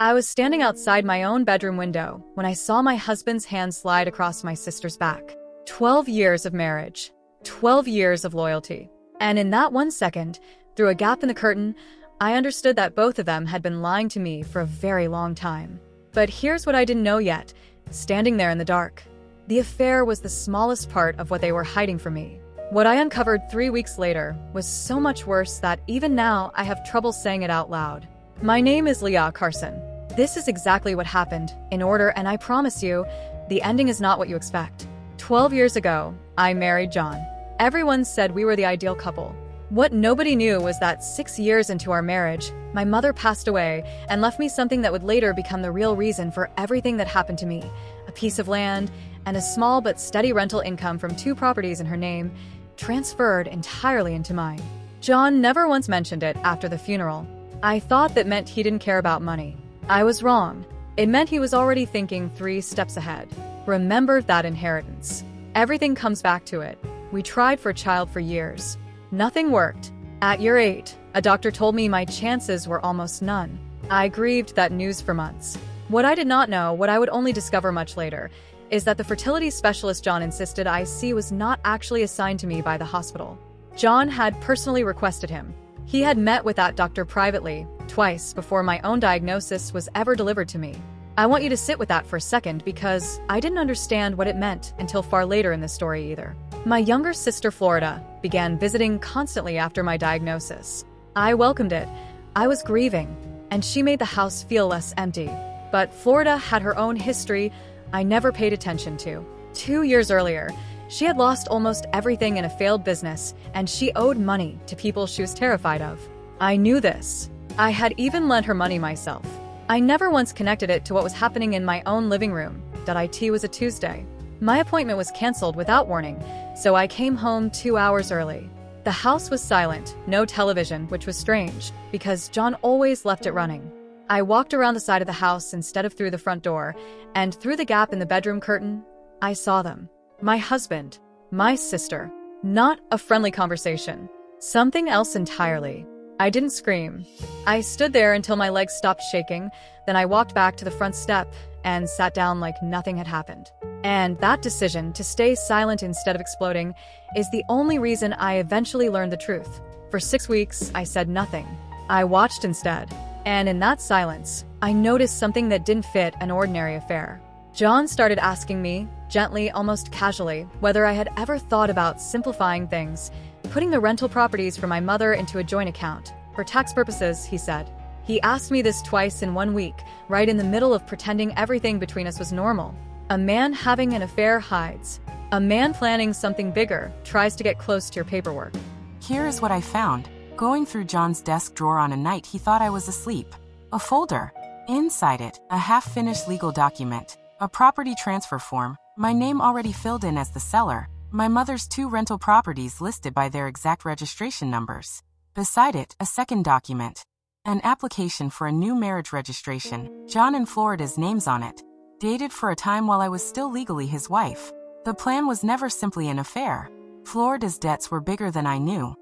I was standing outside my own bedroom window when I saw my husband's hand slide across my sister's back. 12 years of marriage. 12 years of loyalty. And in that 1 second, through a gap in the curtain, I understood that both of them had been lying to me for a very long time. But here's what I didn't know yet, standing there in the dark. The affair was the smallest part of what they were hiding from me. What I uncovered 3 weeks later was so much worse that even now I have trouble saying it out loud. My name is Leah Carson. This is exactly what happened, in order, and I promise you, the ending is not what you expect. 12 years ago, I married John. Everyone said we were the ideal couple. What nobody knew was that 6 years into our marriage, my mother passed away and left me something that would later become the real reason for everything that happened to me. A piece of land and a small but steady rental income from 2 properties in her name, transferred entirely into mine. John never once mentioned it after the funeral. I thought that meant he didn't care about money. I was wrong. It meant he was already thinking 3 steps ahead. Remember that inheritance. Everything comes back to it. We tried for a child for years. Nothing worked. At year 8, a doctor told me my chances were almost none. I grieved that news for months. What I did not know, what I would only discover much later, is that the fertility specialist John insisted I see was not actually assigned to me by the hospital. John had personally requested him. He had met with that doctor privately, twice, before my own diagnosis was ever delivered to me. I want you to sit with that for a second because I didn't understand what it meant until far later in the story either. My younger sister, Florida, began visiting constantly after my diagnosis. I welcomed it. I was grieving, and she made the house feel less empty. But Florida had her own history I never paid attention to. 2 years earlier, she had lost almost everything in a failed business, and she owed money to people she was terrified of. I knew this. I had even lent her money myself. I never once connected it to what was happening in my own living room. It was a Tuesday. My appointment was canceled without warning, so I came home 2 hours early. The house was silent, no television, which was strange, because John always left it running. I walked around the side of the house instead of through the front door, and through the gap in the bedroom curtain, I saw them. My husband, my sister. Not a friendly conversation. Something else entirely. I didn't scream. I stood there until my legs stopped shaking, then I walked back to the front step and sat down like nothing had happened. And that decision to stay silent instead of exploding is the only reason I eventually learned the truth. For 6 weeks, I said nothing. I watched instead. And in that silence, I noticed something that didn't fit an ordinary affair. John started asking me, gently, almost casually, whether I had ever thought about simplifying things, putting the rental properties for my mother into a joint account. For tax purposes, he said. He asked me this twice in 1 week, right in the middle of pretending everything between us was normal. A man having an affair hides. A man planning something bigger tries to get close to your paperwork. Here is what I found. Going through John's desk drawer on a night he thought I was asleep. A folder. Inside it, a half-finished legal document. A property transfer form, my name already filled in as the seller. My mother's 2 rental properties listed by their exact registration numbers. Beside it, a second document. An application for a new marriage registration, John and Florida's names on it. Dated for a time while I was still legally his wife. The plan was never simply an affair. Florida's debts were bigger than I knew,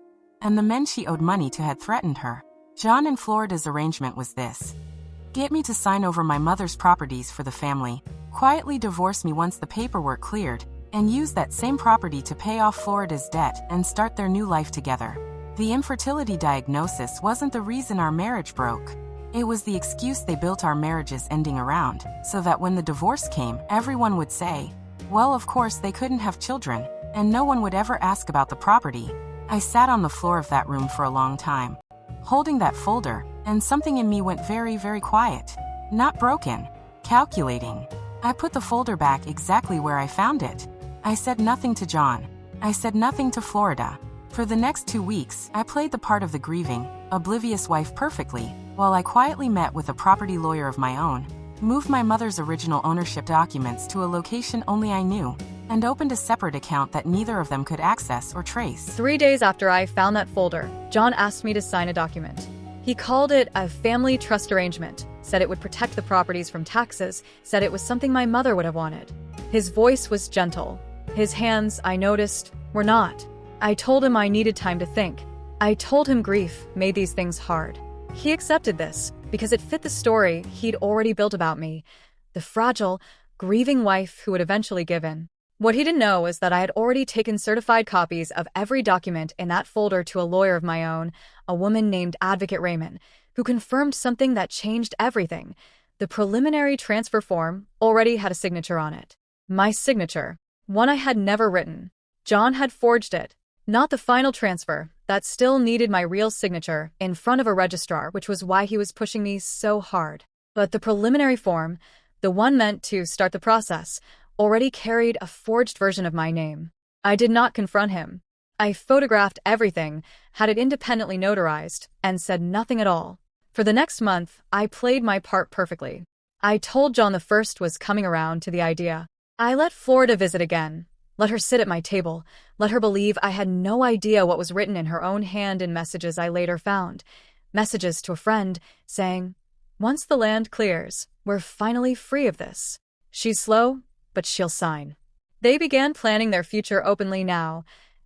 and the men she owed money to had threatened her. John and Florida's arrangement was this. Get me to sign over my mother's properties for the family, quietly divorce me once the paperwork cleared, and use that same property to pay off Florida's debt and start their new life together. The infertility diagnosis wasn't the reason our marriage broke. It was the excuse they built our marriages ending around, so that when the divorce came, everyone would say, well, of course they couldn't have children, and no one would ever ask about the property. I sat on the floor of that room for a long time, holding that folder, and something in me went very, very quiet. Not broken. Calculating. I put the folder back exactly where I found it. I said nothing to John. I said nothing to Florida. For the next 2 weeks, I played the part of the grieving, oblivious wife perfectly, while I quietly met with a property lawyer of my own, moved my mother's original ownership documents to a location only I knew, and opened a separate account that neither of them could access or trace. 3 days after I found that folder, John asked me to sign a document. He called it a family trust arrangement, said it would protect the properties from taxes, said it was something my mother would have wanted. His voice was gentle. His hands, I noticed, were not. I told him I needed time to think. I told him grief made these things hard. He accepted this, because it fit the story he'd already built about me, the fragile, grieving wife who would eventually give in. What he didn't know was that I had already taken certified copies of every document in that folder to a lawyer of my own, a woman named Advocate Raymond, who confirmed something that changed everything. The preliminary transfer form already had a signature on it. My signature. One I had never written. John had forged it. Not the final transfer, that still needed my real signature in front of a registrar, which was why he was pushing me so hard. But the preliminary form, the one meant to start the process, already carried a forged version of my name. I did not confront him. I photographed everything, had it independently notarized, and said nothing at all. For the next month, I played my part perfectly. I told John the first was coming around to the idea. I let Florida visit again. Let her sit at my table. Let her believe I had no idea what was written in her own hand in messages I later found. Messages to a friend saying, "Once the land clears, we're finally free of this. She's slow, but she'll sign." They began planning their future openly now,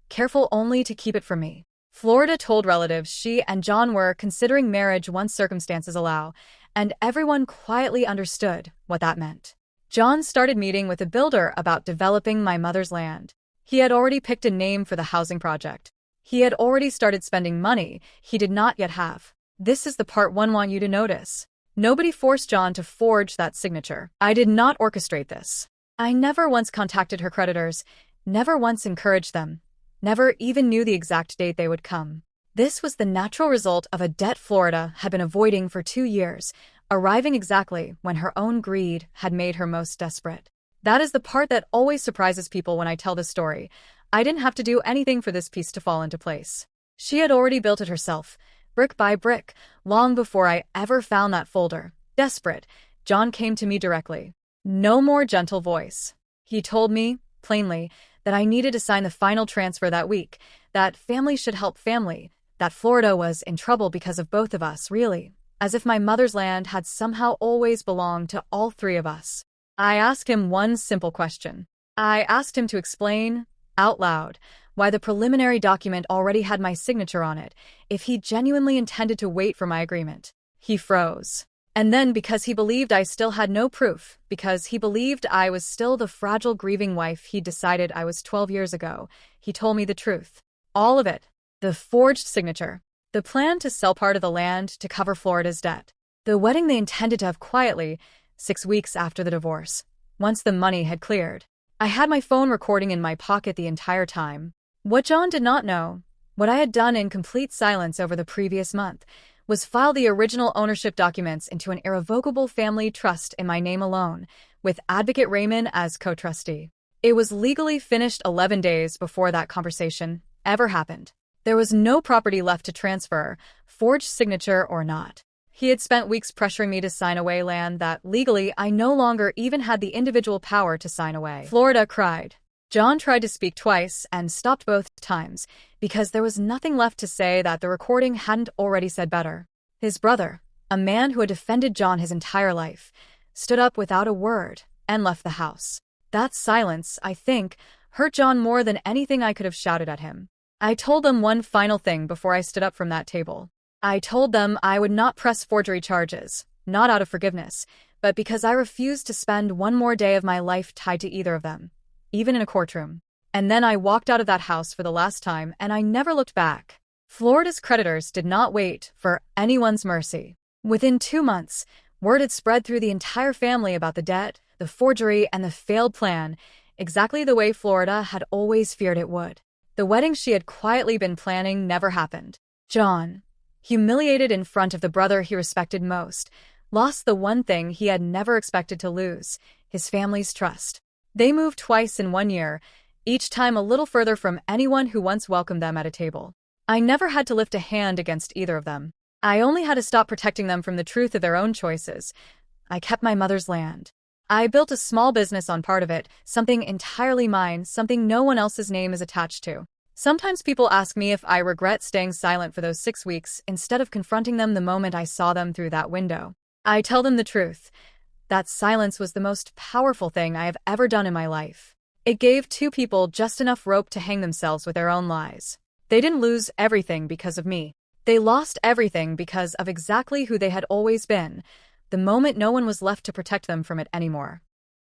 careful only to keep it from me. Florida told relatives she and John were considering marriage once circumstances allow, and everyone quietly understood what that meant. John started meeting with a builder about developing my mother's land. He had already picked a name for the housing project. He had already started spending money he did not yet have. This is the part one want you to notice. Nobody forced John to forge that signature. I did not orchestrate this. I never once contacted her creditors, never once encouraged them, never even knew the exact date they would come. This was the natural result of a debt Florida had been avoiding for 2 years, arriving exactly when her own greed had made her most desperate. That is the part that always surprises people when I tell this story. I didn't have to do anything for this piece to fall into place. She had already built it herself, brick by brick, long before I ever found that folder. Desperate, John came to me directly. No more gentle voice. He told me, plainly, that I needed to sign the final transfer that week, that family should help family, that Florida was in trouble because of both of us, really, as if my mother's land had somehow always belonged to all three of us. I asked him one simple question. I asked him to explain, out loud, why the preliminary document already had my signature on it, if he genuinely intended to wait for my agreement. He froze. And then, because he believed I still had no proof, because he believed I was still the fragile, grieving wife he'd decided I was 12 years ago, he told me the truth. All of it. The forged signature. The plan to sell part of the land to cover Florida's debt. The wedding they intended to have quietly, 6 weeks after the divorce, once the money had cleared. I had my phone recording in my pocket the entire time. What John did not know, what I had done in complete silence over the previous month, was file the original ownership documents into an irrevocable family trust in my name alone, with Advocate Raymond as co-trustee. It was legally finished 11 days before that conversation ever happened. There was no property left to transfer, forged signature or not. He had spent weeks pressuring me to sign away land that, legally, I no longer even had the individual power to sign away. Florida cried. John tried to speak twice and stopped both times, because there was nothing left to say that the recording hadn't already said better. His brother, a man who had defended John his entire life, stood up without a word and left the house. That silence, I think, hurt John more than anything I could have shouted at him. I told them one final thing before I stood up from that table. I told them I would not press forgery charges, not out of forgiveness, but because I refused to spend one more day of my life tied to either of them, even in a courtroom. And then I walked out of that house for the last time, and I never looked back. Florida's creditors did not wait for anyone's mercy. Within 2 months, word had spread through the entire family about the debt, the forgery, and the failed plan, exactly the way Florida had always feared it would. The wedding she had quietly been planning never happened. John, humiliated in front of the brother he respected most, lost the one thing he had never expected to lose, his family's trust. They moved twice in 1 year, each time a little further from anyone who once welcomed them at a table. I never had to lift a hand against either of them. I only had to stop protecting them from the truth of their own choices. I kept my mother's land. I built a small business on part of it, something entirely mine, something no one else's name is attached to. Sometimes people ask me if I regret staying silent for those 6 weeks instead of confronting them the moment I saw them through that window. I tell them the truth. That silence was the most powerful thing I have ever done in my life. It gave 2 people just enough rope to hang themselves with their own lies. They didn't lose everything because of me. They lost everything because of exactly who they had always been, the moment no one was left to protect them from it anymore.